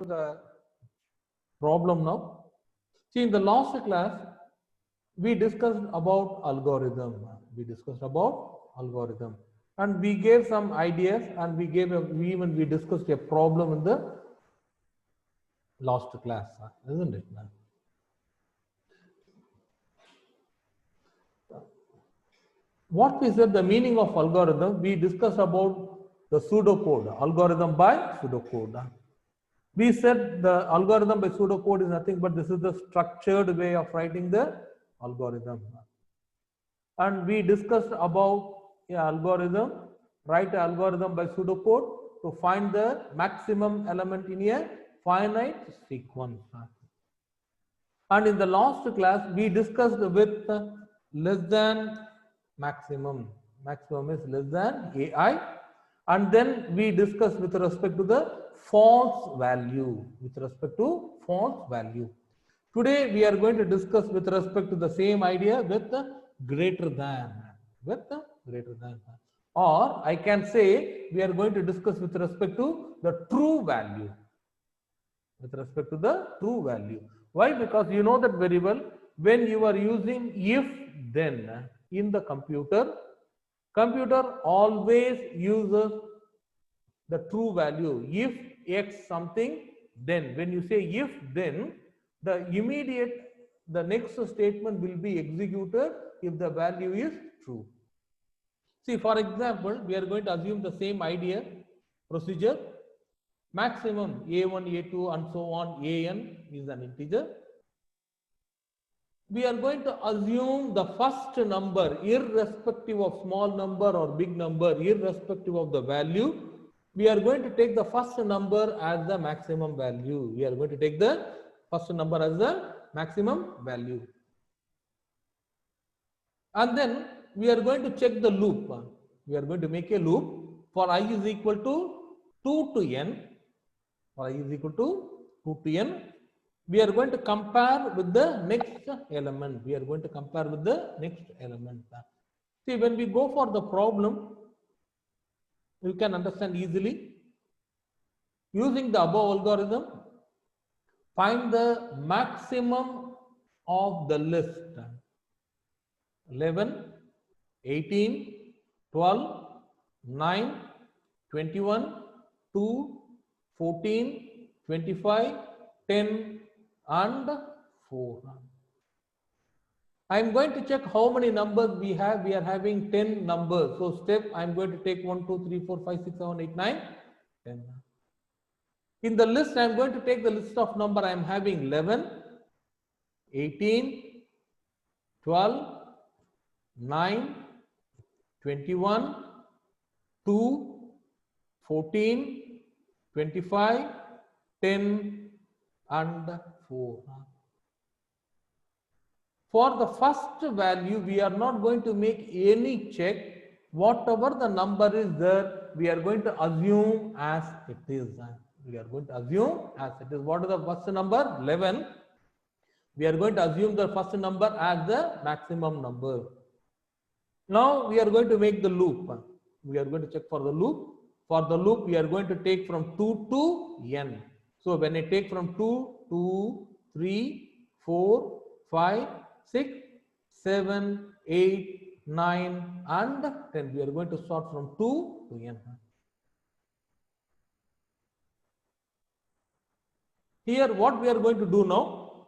to the problem now. See, in the last class, we discussed about algorithm. And we gave some ideas, and we discussed a problem in the last class, isn't it? What we said, the meaning of algorithm, we discussed about the pseudocode, algorithm by pseudocode. We said the algorithm by pseudocode is nothing but this is the structured way of writing the algorithm. And we discussed about an algorithm, write an algorithm by pseudocode to find the maximum element in a finite sequence. And in the last class, we discussed with less than maximum. Maximum is less than AI. And then we discussed with respect to the false value. Today we are going to discuss with respect to the same idea with greater than. Or I can say we are going to discuss with respect to the true value. Why? Because you know that very well, when you are using if then in the computer always uses the true value. If X something, then when you say if then, the next statement will be executed if the value is true. See, for example, we are going to assume the same idea, procedure. Maximum A1, A2 and so on, AN is an integer. We are going to assume the first number, irrespective of small number or big number, irrespective of the value. We are going to take the first number as the maximum value. And then we are going to check the loop. We are going to make a loop for I is equal to 2 to n. We are going to compare with the next element. See, when we go for the problem, you can understand easily. Using the above algorithm, find the maximum of the list. 11, 18, 12, 9, 21, 2, 14, 25, 10 and 4. I am going to check how many numbers we have. We are having 10 numbers. So step, I am going to take 1, 2, 3, 4, 5, 6, 7, 8, 9, 10. In the list, I am going to take the list of number. I am having 11, 18, 12, 9, 21, 2, 14, 25, 10 and 4. For the first value, we are not going to make any check. Whatever the number is there, we are going to assume as it is. What is the first number? 11. We are going to assume the first number as the maximum number. Now we are going to make the loop. We are going to check for the loop. For the loop, we are going to take from 2 to n. So when I take from 2, 2, 3, 4, 5, 6, 7, 8, 9 and 10. We are going to start from 2 to n. Here what we are going to do now?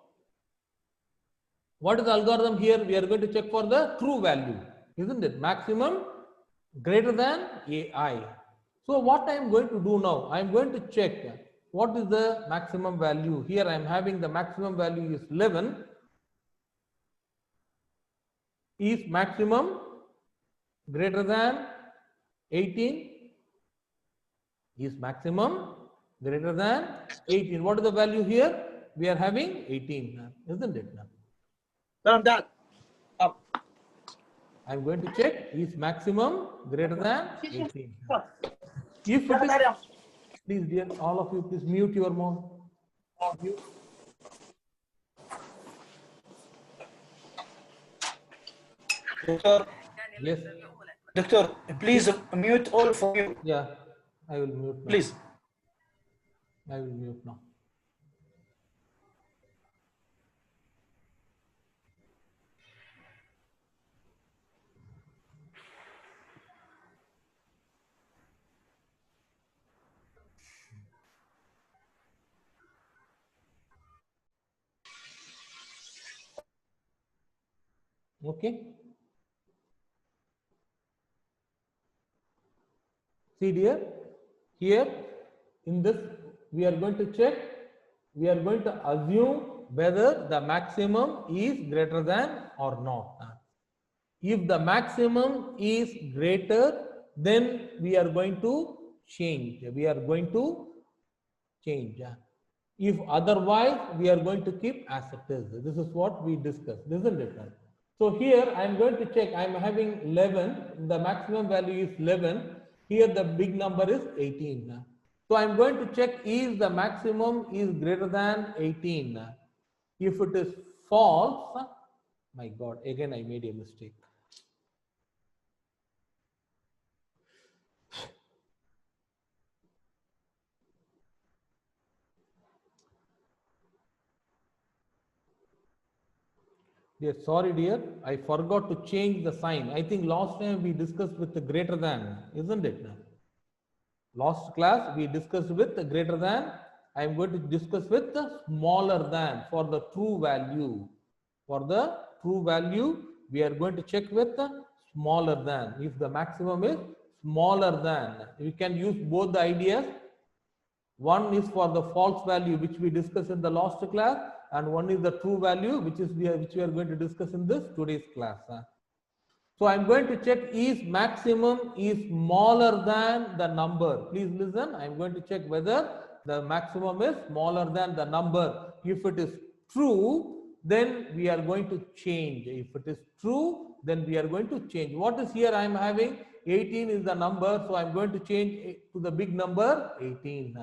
What is the algorithm here? We are going to check for the true value, isn't it? Maximum greater than AI. So what I am going to do now? I am going to check what is the maximum value. Here I am having the maximum value is 11. Is maximum greater than 18? Is maximum greater than 18? What is the value here? We are having 18, isn't it? I'm done. I am going to check is maximum greater than 18. If it is, please dear, all of you please mute your mouth. Doctor, Yes. Doctor, please mute all for you. Yeah, I will mute now. Please. I will mute now. Okay. See dear, here in this we are going to check, we are going to assume whether the maximum is greater than or not. If the maximum is greater, then we are going to change. We are going to change. If otherwise, we are going to keep as it is. This is what we discussed, isn't it? So here I am going to check. I am having 11. The maximum value is 11. Here the big number is 18. So I am going to check is the maximum is greater than 18. If it is false, my God, again I made a mistake. Dear, sorry dear, I forgot to change the sign. I think last time we discussed with the greater than, isn't it? Last class we discussed with the greater than. I am going to discuss with the smaller than for the true value. For the true value, we are going to check with the smaller than. If the maximum is smaller than, we can use both the ideas. One is for the false value which we discussed in the last class, and one is the true value which we are going to discuss in this today's class. So I am going to check is maximum is smaller than the number. Please listen. I am going to check whether the maximum is smaller than the number. If it is true, then we are going to change. If it is true, then we are going to change. What is here I am having? 18 is the number. So I am going to change to the big number 18.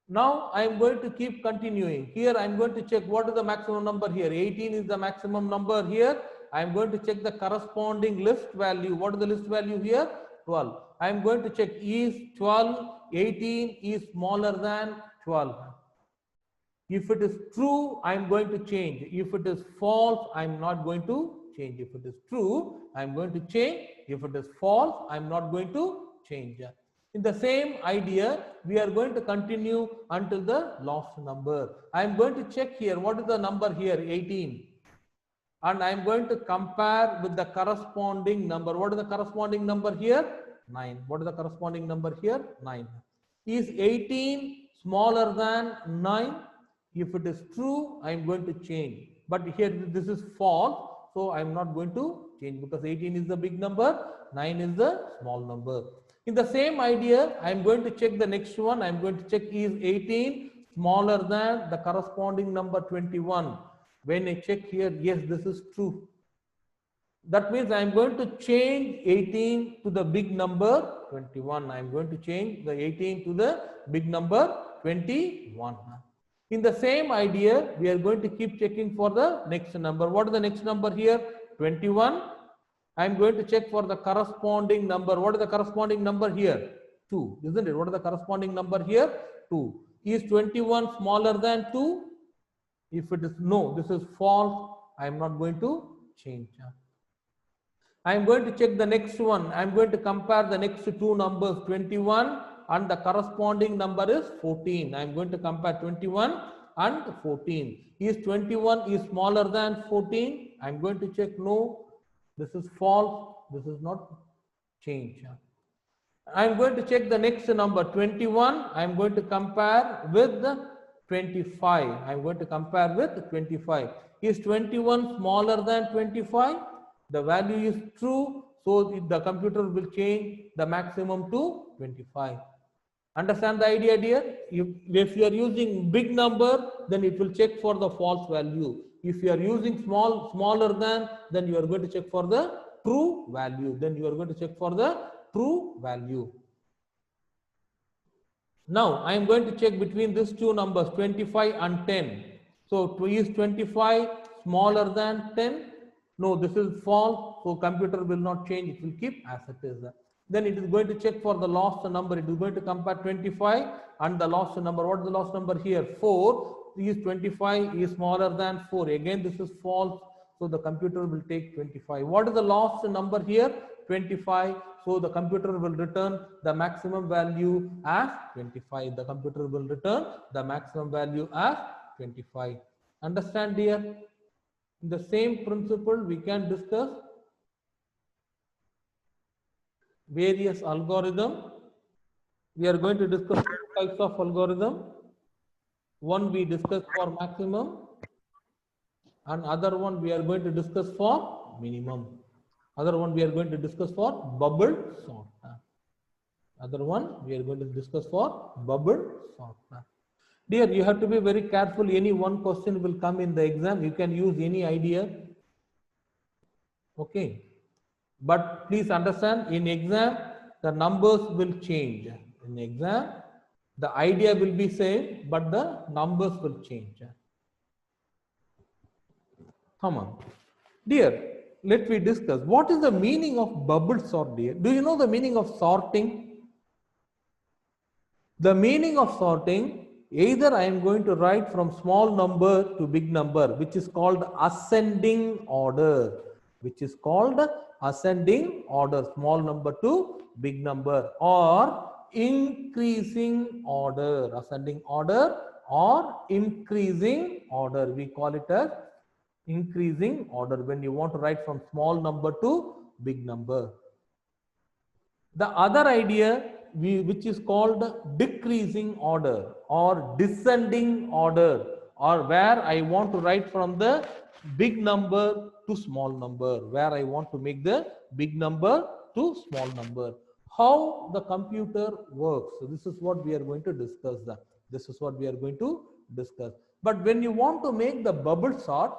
Now I am going to keep continuing. Here I am going to check what is the maximum number here. 18 is the maximum number here. I am going to check the corresponding list value. What is the list value here? 12. I am going to check is 12, 18 is smaller than 12. If it is true, I am going to change. If it is false, I am not going to change. If it is true, I am going to change. If it is false, I am not going to change. In the same idea, we are going to continue until the last number. I am going to check here. What is the number here? 18. And I am going to compare with the corresponding number. What is the corresponding number here? 9. What is the corresponding number here? 9. Is 18 smaller than 9? If it is true, I am going to change. But here this is false. So I am not going to change because 18 is the big number, 9 is the small number. In the same idea, I am going to check the next one. I am going to check is 18 smaller than the corresponding number 21. When I check here, yes, this is true. That means I am going to change 18 to the big number 21. I am going to change the 18 to the big number 21. In the same idea, we are going to keep checking for the next number. What is the next number here? 21. I am going to check for the corresponding number. What is the corresponding number here? 2, isn't it? What is the corresponding number here? 2. Is 21 smaller than 2? If it is no, this is false. I am not going to change. I am going to check the next one. I am going to compare the next two numbers, 21 and the corresponding number is 14. I am going to compare 21 and 14. Is 21 is smaller than 14? I am going to check no. This is false. This is not change. I am going to check the next number 21. I am going to compare with 25. I am going to compare with 25. Is 21 smaller than 25? The value is true. So the computer will change the maximum to 25. Understand the idea, dear? If you are using big number, then it will check for the false value. If you are using smaller than, then you are going to check for the true value. Then you are going to check for the true value. Now I am going to check between these two numbers 25 and 10. So is 25 smaller than 10? No, this is false. So computer will not change. It will keep as it is. Then it is going to check for the last number. It is going to compare 25 and the last number. What is the last number here? 4. Is 25 is smaller than 4. Again, this is false. So the computer will take 25. What is the last number here? 25. So the computer will return the maximum value as 25. The computer will return the maximum value as 25. Understand, dear? In the same principle, we can discuss various algorithms. We are going to discuss two types of algorithm. One we discuss for maximum, and other one we are going to discuss for minimum. Other one we are going to discuss for bubble sort. Other one we are going to discuss for bubble sort. Dear, you have to be very careful. Any one question will come in the exam. You can use any idea. Okay. But please understand, in exam, the numbers will change. In exam, the idea will be same, but the numbers will change. Come on. Dear, let me discuss. What is the meaning of bubble sort, dear? Do you know the meaning of sorting? The meaning of sorting, either I am going to write from small number to big number, which is called ascending order, which is called ascending order, small number to big number, or increasing order, ascending order or increasing order. We call it as increasing order when you want to write from small number to big number. The other idea which is called decreasing order or descending order, or where I want to write from the big number to small number, where I want to make the big number to small number. How the computer works. So this is what we are going to discuss. This is what we are going to discuss. But when you want to make the bubble sort,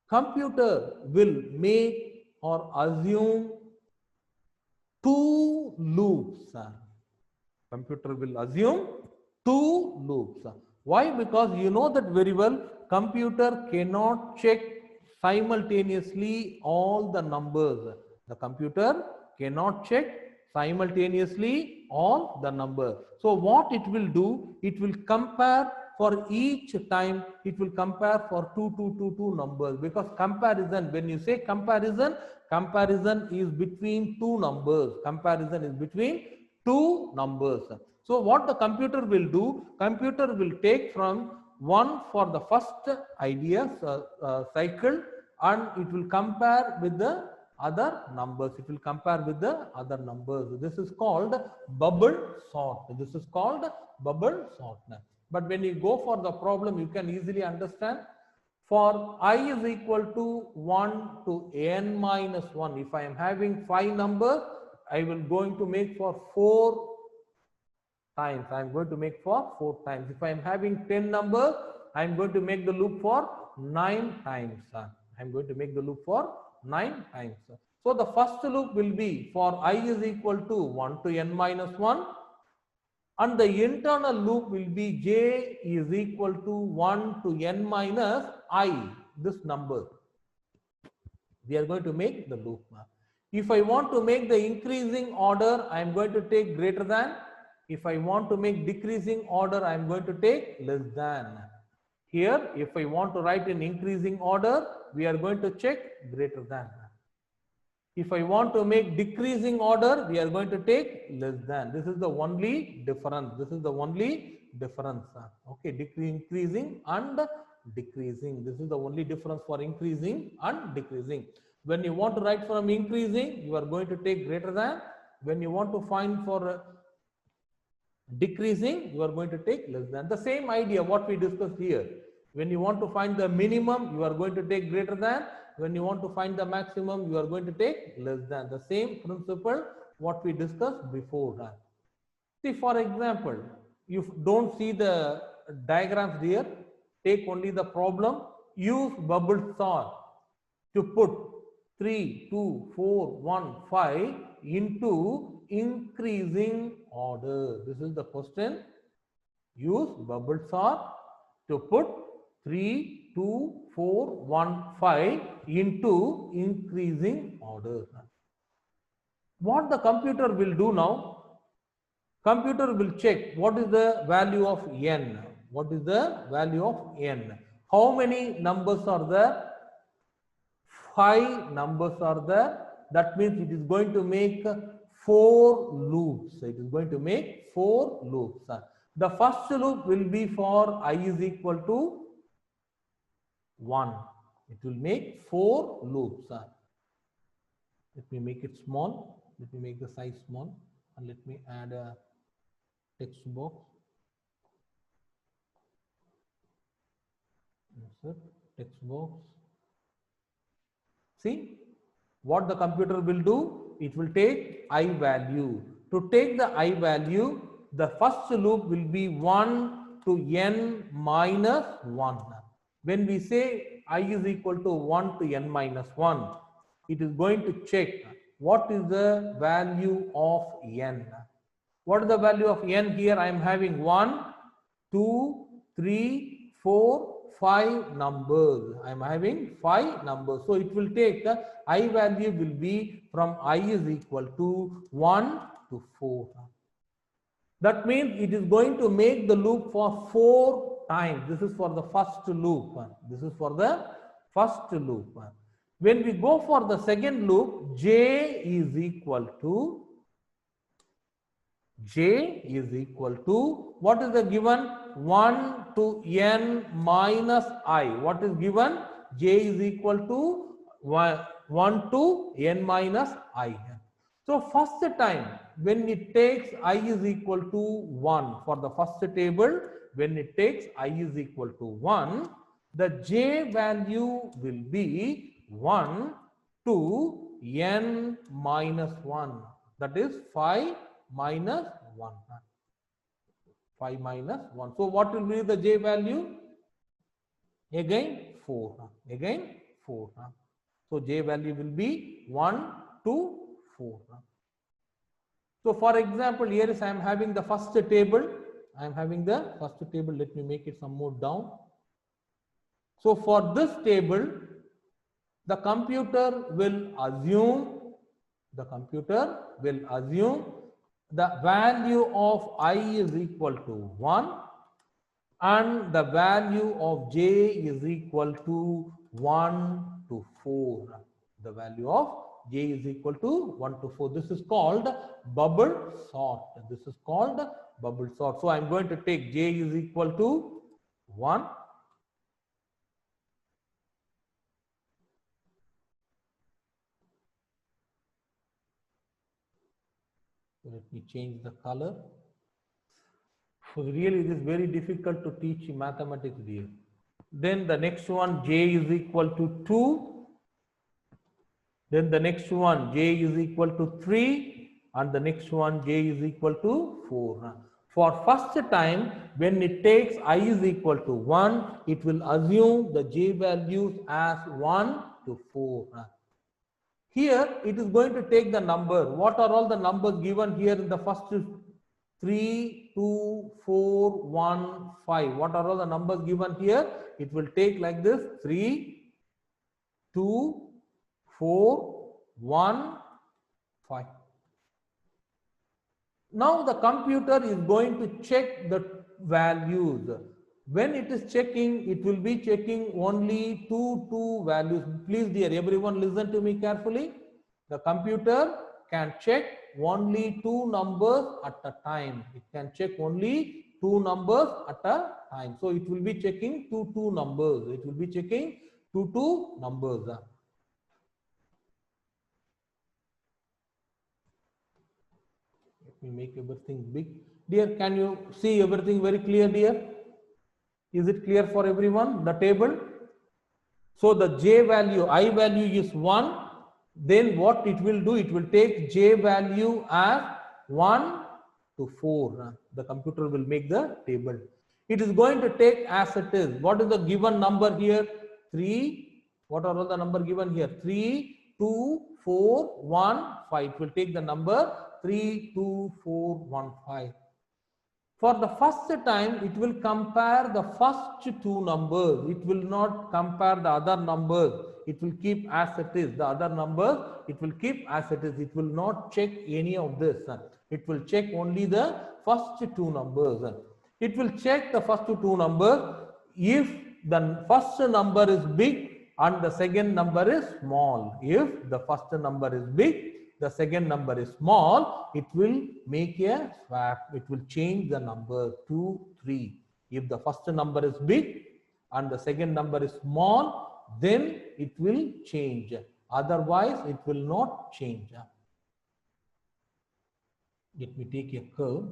computer will make or assume two loops. Computer will assume two loops. Why? Because you know that very well, computer cannot check simultaneously all the numbers. The computer cannot check simultaneously all the numbers. So what it will do, it will compare for each time, it will compare for two numbers, because comparison, when you say comparison, comparison is between two numbers. Comparison is between two numbers. So what the computer will do, computer will take from one for the first idea cycle, and it will compare with the other numbers. It will compare with the other numbers. This is called bubble sort. This is called bubble sort. But when you go for the problem, you can easily understand. For I is equal to 1 to n minus 1, if I am having 5 numbers, I will going to make for 4 times. I am going to make for 4 times. If I am having 10 numbers, I am going to make the loop for 9 times. I am going to make the loop for 9 times. So the first loop will be for I is equal to 1 to n minus 1. And the internal loop will be j is equal to 1 to n minus I, this number. We are going to make the loop. If I want to make the increasing order, I am going to take greater than. If I want to make decreasing order, I am going to take less than. Here, if I want to write in increasing order, we are going to check greater than. If I want to make decreasing order, we are going to take less than. This is the only difference. This is the only difference. Okay, increasing and decreasing. This is the only difference for increasing and decreasing. When you want to write from increasing, you are going to take greater than. When you want to find for decreasing, you are going to take less than. The same idea what we discussed here. When you want to find the minimum, you are going to take greater than. When you want to find the maximum, you are going to take less than. The same principle what we discussed before. See, for example, you don't see the diagrams here, take only the problem. Use bubble sort to put 3, 2, 4, 1, 5 into increasing order. This is the question. Use bubble sort to put 3, 2, 4, 1, 5 into increasing order. What the computer will do now? Computer will check what is the value of n. What is the value of n? How many numbers are there? 5 numbers are there. That means it is going to make 4 loops. It is going to make 4 loops. The first loop will be for I is equal to 1. It will make 4 loops. Let me make it small. Let me make the size small, and let me add a text box. Insert text box. See what the computer will do? It will take I value. To take the I value, the first loop will be 1 to n minus 1. When we say I is equal to 1 to n minus 1, it is going to check what is the value of n. What is the value of n here? I am having 1, 2, 3, 4, 5 numbers. I am having 5 numbers. So it will take the I value will be from I is equal to 1 to 4. That means it is going to make the loop for 4 times. This is for the first loop. This is for the first loop. When we go for the second loop, j is equal to what is the given? 1 to n minus I. What is given? J is equal to 1 to n minus I. So first time when it takes I is equal to 1 for the first table, when it takes I is equal to 1, the j value will be 1 to n minus 1. That is 5 minus 1. 5 minus 1. So what will be the j value? Again 4. Again 4. So j value will be 1 to 4. So for example, here is I am having the first table. I am having the first table. Let me make it some more down. So for this table, the computer will assume the value of I is equal to 1 and the value of j is equal to 1 to 4. The value of j is equal to 1 to 4. This is called bubble sort. This is called bubble sort. So I am going to take j is equal to 1. Let me change the color. So really it is very difficult to teach mathematics here. Then the next one, j is equal to 2. Then the next one, j is equal to 3. And the next one, j is equal to 4. For first time, when it takes I is equal to 1, it will assume the j values as 1 to 4. Here, it is going to take the number. What are all the numbers given here in the first 3, 2, 4, 1, 5. What are all the numbers given here? It will take like this 3, 2, 4, 1, 5. Now the computer is going to check the values. When it is checking, it will be checking only two values. Please dear, everyone listen to me carefully. The computer can check only 2 numbers at a time. It can check only 2 numbers at a time. So it will be checking two numbers. It will be checking two numbers. Let me make everything big. Dear, can you see everything very clear, dear? Is it clear for everyone, the table? So the j value, I value is 1. Then what it will do, it will take j value as 1 to 4. The computer will make the table. It is going to take as it is. What is the given number here? 3. What are all the number given here? 3, 2, 4, 1, 5. It will take the number 3, 2, 4, 1, 5. For the first time, it will compare the first 2 numbers. It will not compare the other numbers. It will keep as it is. The other numbers, it will keep as it is. It will not check any of this. It will check only the first 2 numbers. It will check the first 2 numbers if the first number is big and the second number is small. If the first number is big, the second number is small, it will make a swap. It will change the number 2, 3. If the first number is big and the second number is small, then it will change. Otherwise, it will not change. Let me take a curve.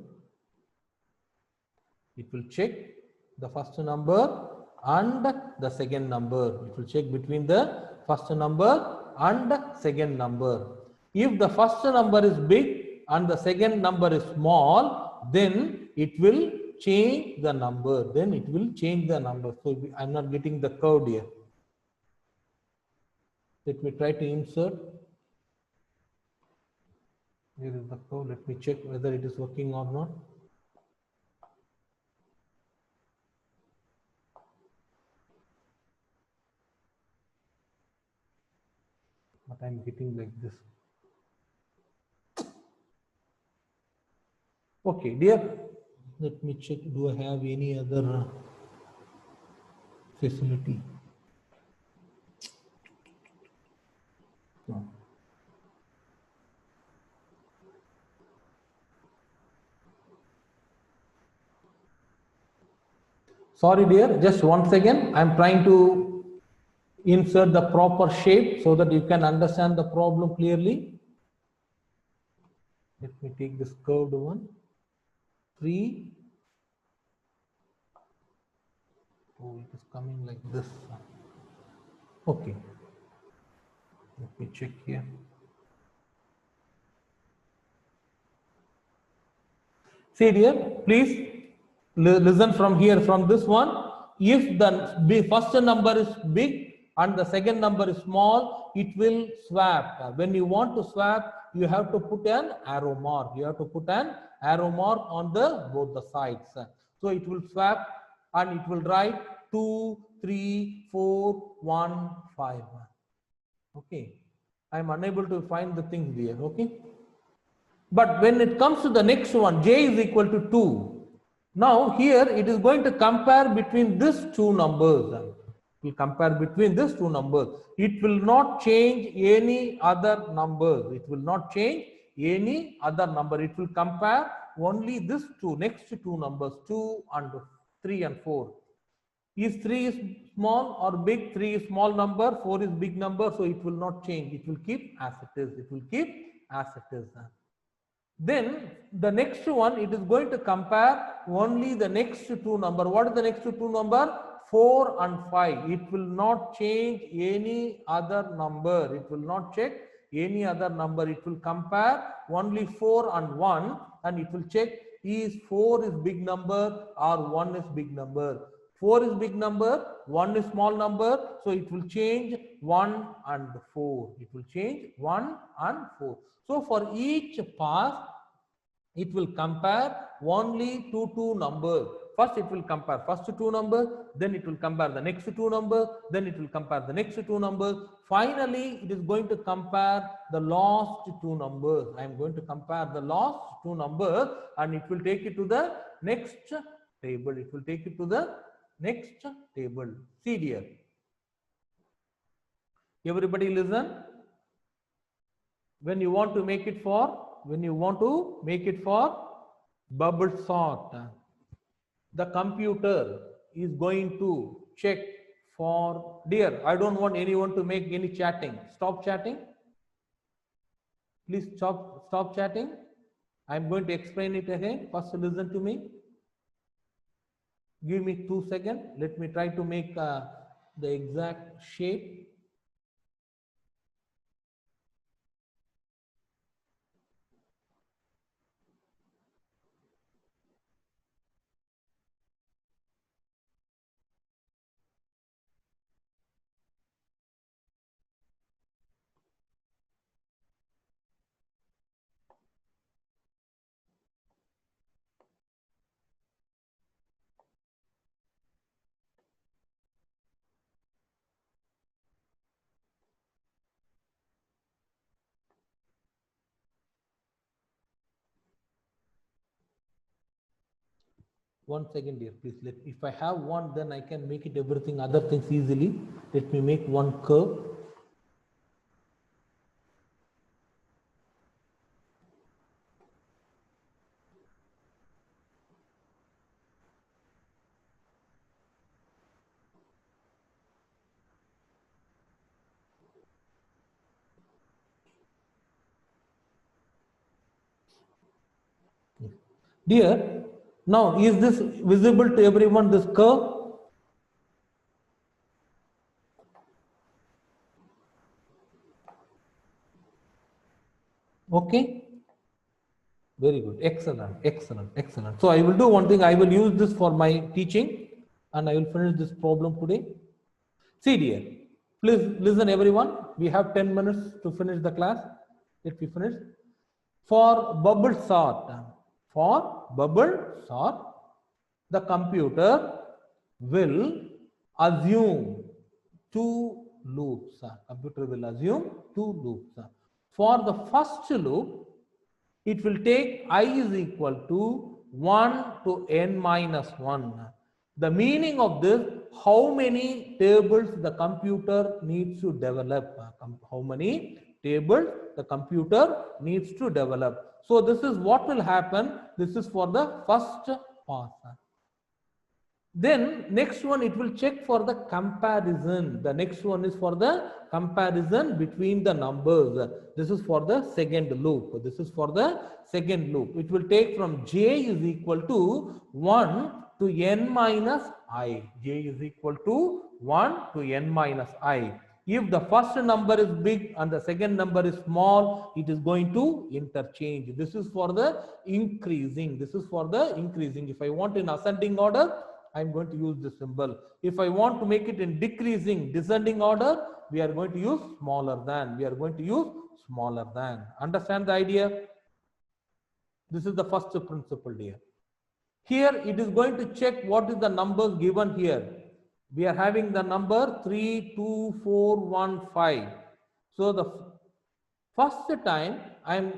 It will check the first number and the second number. It will check between the first number and second number. If the first number is big and the second number is small, then it will change the number. So I am not getting the curve here. Let me try to insert. Here is the curve. Let me check whether it is working or not. But I am getting like this. Okay, dear. Let me check. Do I have any other facility? No. Sorry, dear. Just once again, I am trying to insert the proper shape so that you can understand the problem clearly. Let me take this curved one. 3. Oh, it is coming like this. Okay. Let me check here. See dear, please listen from here, from this one. If the first number is big and the second number is small, it will swap. When you want to swap, you have to put an arrow mark. You have to put an arrow mark on both the sides. So it will swap and it will write 2, 3, 4, 1, 5. Okay. I am unable to find the things here. Okay. But when it comes to the next one, j is equal to 2. Now here it is going to compare between these two numbers. It will compare between these two numbers. It will not change any other numbers. It will not change any other number. It will compare only these two, next two numbers, 2 and 3 and 4. Is 3 is small or big? 3 is small number, 4 is big number, so it will not change. It will keep as it is. It will keep as it is. Then the next one, it is going to compare only the next two number. What is the next two number? 4 and 5. It will not change any other number. It will not check any other number. It will compare only 4 and 1, and it will check is 4 is big number or 1 is big number. 4 is big number, 1 is small number, so it will change 1 and 4. It will change 1 and 4. So for each pass, it will compare only two numbers. First it will compare first two numbers, then it will compare the next two numbers, then it will compare the next two numbers. Finally, it is going to compare the last two numbers. I am going to compare the last two numbers and it will take it to the next table. It will take it to the next table. See dear. Everybody listen. When you want to make it for bubble sort, the computer is going to check for, dear, I don't want anyone to make any chatting. Stop chatting. Please stop chatting. I am going to explain it again. First listen to me. Give me 2 seconds. Let me try to make the exact shape. One second, dear, please. If I have one, then I can make it everything other things easily. Let me make one curve. Dear, now is this visible to everyone, this curve? Okay, very good, excellent, excellent, excellent. So I will do one thing, I will use this for my teaching and I will finish this problem today. See dear, please listen everyone, we have 10 minutes to finish the class. Let me finish. For bubble sort, the computer will assume two loops. Computer will assume two loops. For the first loop, it will take I is equal to 1 to n minus 1. The meaning of this, how many tables the computer needs to develop. How many tables the computer needs to develop. So this is what will happen. This is for the first pass. Then next one, it will check for the comparison. The next one is for the comparison between the numbers. This is for the second loop. This is for the second loop. It will take from j is equal to 1 to n minus I. J is equal to 1 to n minus I. If the first number is big and the second number is small, it is going to interchange. This is for the increasing. This is for the increasing. If I want in ascending order, I am going to use this symbol. If I want to make it in decreasing, descending order, we are going to use smaller than. We are going to use smaller than. Understand the idea? This is the first principle here. Here it is going to check what is the numbers given here. We are having the number 3, 2, 4, 1, 5. So the first time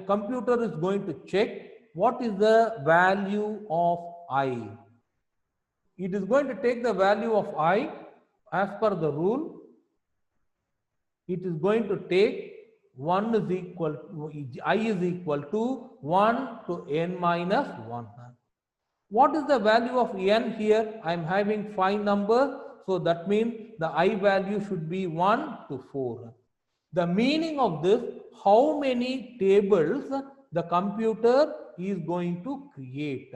computer is going to check what is the value of I. It is going to take the value of I as per the rule. It is going to take I is equal to 1 to n minus 1. What is the value of n here? I am having 5 numbers. So that means the I value should be 1 to 4. The meaning of this, how many tables the computer is going to create.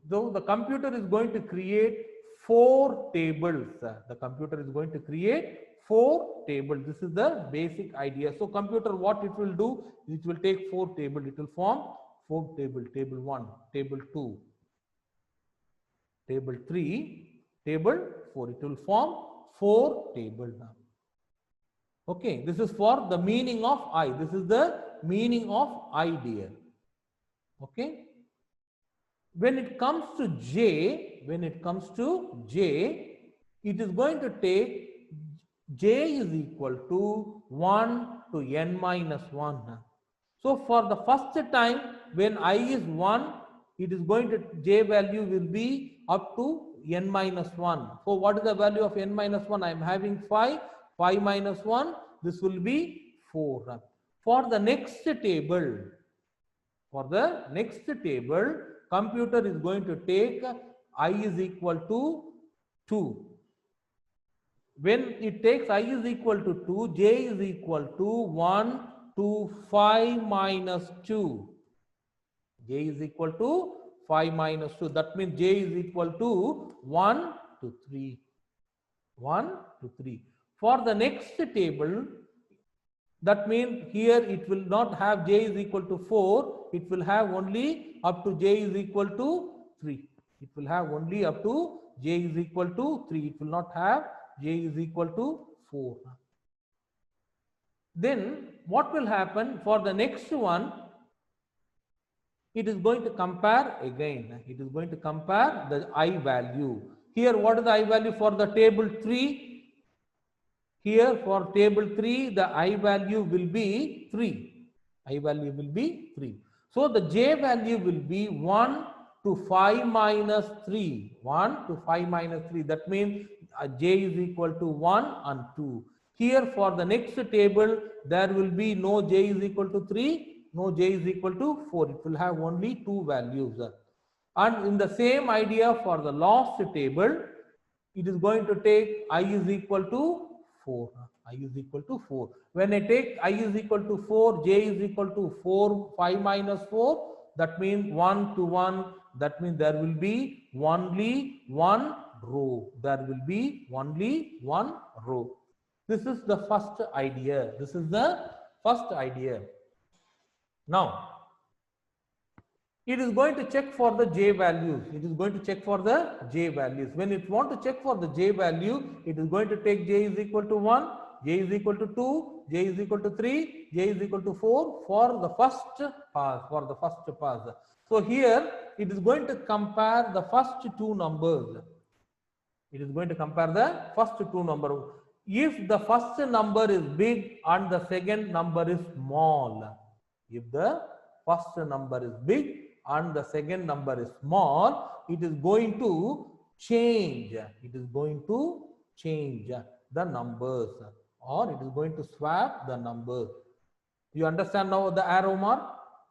So the computer is going to create 4 tables. The computer is going to create 4 tables. This is the basic idea. So computer, what it will do, it will take 4 tables. It will form 4 tables. Table 1, table 2, table 3, table 4. It will form 4 tables. Okay, this is for the meaning of I. This is the meaning of I, dear. Okay. When it comes to j, it is going to take j is equal to 1 to n minus 1. So for the first time, when I is 1, it is going to, j value will be up to n minus 1. So what is the value of n minus 1? I am having 5, 5 minus 1, this will be 4. For the next table, computer is going to take I is equal to 2. When it takes I is equal to 2, j is equal to 1 to 5 minus 2. J is equal to 5 minus 2. That means j is equal to 1 to 3. 1 to 3. For the next table, that means here it will not have j is equal to 4. It will have only up to j is equal to 3. It will have only up to j is equal to 3. It will not have j is equal to 4. Then what will happen for the next one? It is going to compare again. It is going to compare the I value. Here, what is the I value for the table 3? Here for table 3, the I value will be 3. I value will be 3. So the j value will be 1 to 5 minus 3. 1 to 5 minus 3. That means j is equal to 1 and 2. Here for the next table, there will be no j is equal to 3, no j is equal to 4. It will have only 2 values. And in the same idea for the last table, it is going to take I is equal to 4. I is equal to 4. When I take I is equal to 4, j is equal to 4, 5 minus 4. That means 1 to 1, That means there will be only one row. There will be only one row. This is the first idea. This is the first idea. Now, it is going to check for the j values. It is going to check for the j values. When it want to check for the j value, it is going to take j is equal to 1, j is equal to 2, j is equal to 3, j is equal to 4 for the first pass. So here it is going to compare the first two numbers. It is going to compare the first two numbers. If the first number is big and the second number is small, if the first number is big and the second number is small, it is going to change. It is going to change the numbers, or it is going to swap the numbers. You understand now the arrow mark?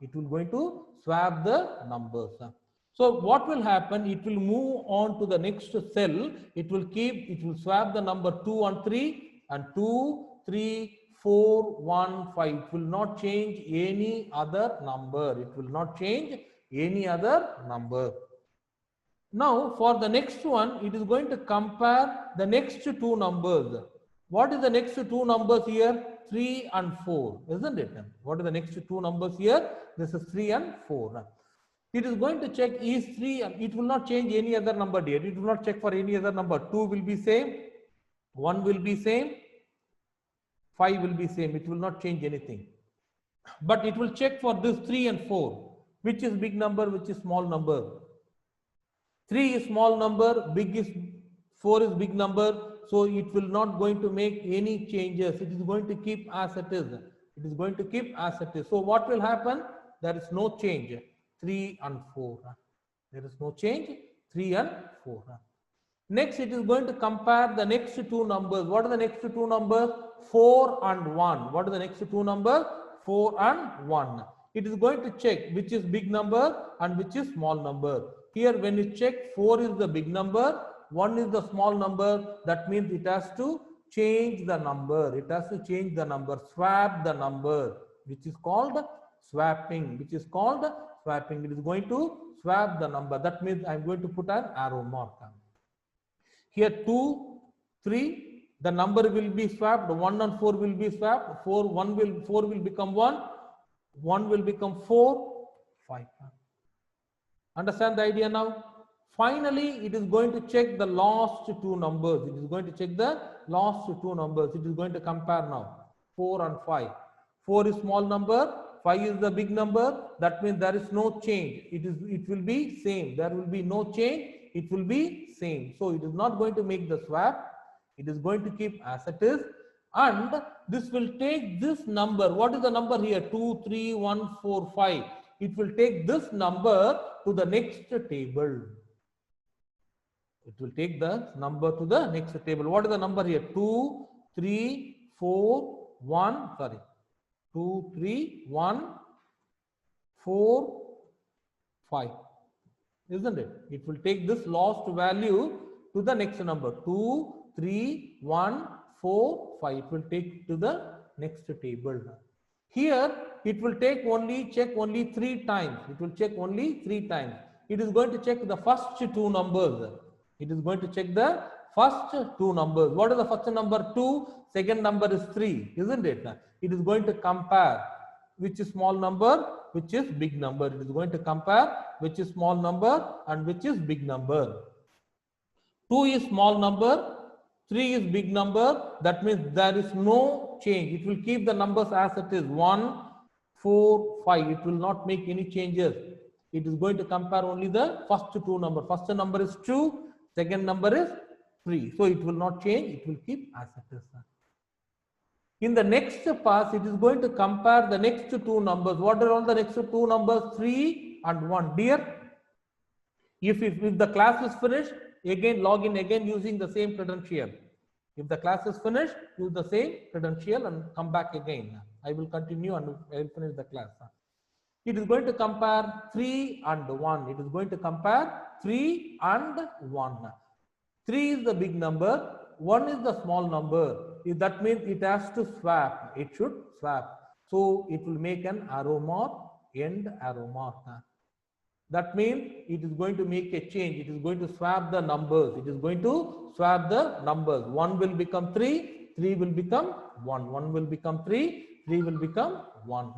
It will going to swap the numbers. So what will happen? It will move on to the next cell. It will swap the number 2 and 3 and 2, 3, 4, 1, 5. It will not change any other number. It will not change any other number. Now for the next one, it is going to compare the next two numbers. What is the next two numbers here? 3 and 4, isn't it? What are the next two numbers here? This is 3 and 4. It is going to check is 3, it will not change any other number here. It will not check for any other number. 2 will be same, 1 will be same, 5 will be same. It will not change anything. But it will check for this 3 and 4. Which is big number, which is small number? 3 is small number, 4 is big number. So it will not going to make any changes. It is going to keep as it is. It is going to keep as it is. So what will happen? There is no change. 3 and 4. There is no change. 3 and 4. Next, it is going to compare the next two numbers. What are the next two numbers? 4 and 1. What are the next two numbers? 4 and 1. It is going to check which is big number and which is small number. Here, when you check 4 is the big number, 1 is the small number. That means it has to change the number. It has to change the number, swap the number, which is called swapping. Which is called swapping. It is going to swap the number. That means I am going to put an arrow mark. Here 2, 3, the number will be swapped. 1 and 4 will be swapped. 4 will become 1. 1 will become 4, 5. Understand the idea now? Finally, it is going to check the last two numbers. It is going to check the last two numbers. It is going to compare now 4 and 5. 4 is small number, 5 is the big number. That means there is no change. It will be same. There will be no change. It will be same. So it is not going to make the swap. It is going to keep as it is. And this will take this number. What is the number here? 2, 3, 1, 4, 5. It will take this number to the next table. It will take the number to the next table. What is the number here? 2, 3, 4, 1. Sorry. 2, 3, 1, 4, 5. Isn't it? It will take this last value to the next number. 2, 3, 1, 4, 5. It will take to the next table. Here, it will check only 3 times. It will check only 3 times. It is going to check the first two numbers. It is going to check the first two numbers. What is the first number? 2. Second number is 3. Isn't it? It is going to compare which is small number, which is big number. It is going to compare which is small number and which is big number. 2 is small number, 3 is big number. That means there is no change. It will keep the numbers as it is. 1, 4, 5. It will not make any changes. It is going to compare only the first two numbers. First number is 2, second number is 3. So it will not change. It will keep as it is. In the next pass, it is going to compare the next two numbers. What are all the next two numbers? 3 and 1. Dear, if the class is finished, again log in again using the same credential. If the class is finished, use the same credential and come back again. I will continue and I will finish the class. It is going to compare 3 and 1. It is going to compare 3 and 1. 3 is the big number. 1 is the small number. That means it has to swap. It should swap. So it will make an arrow mark, end arrow mark. That means it is going to make a change. It is going to swap the numbers. It is going to swap the numbers. 1 will become 3, 3 will become 1. 1 will become 3, 3 will become 1.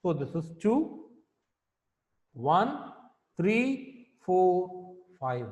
So this is 2, 1, 3, 4, 5.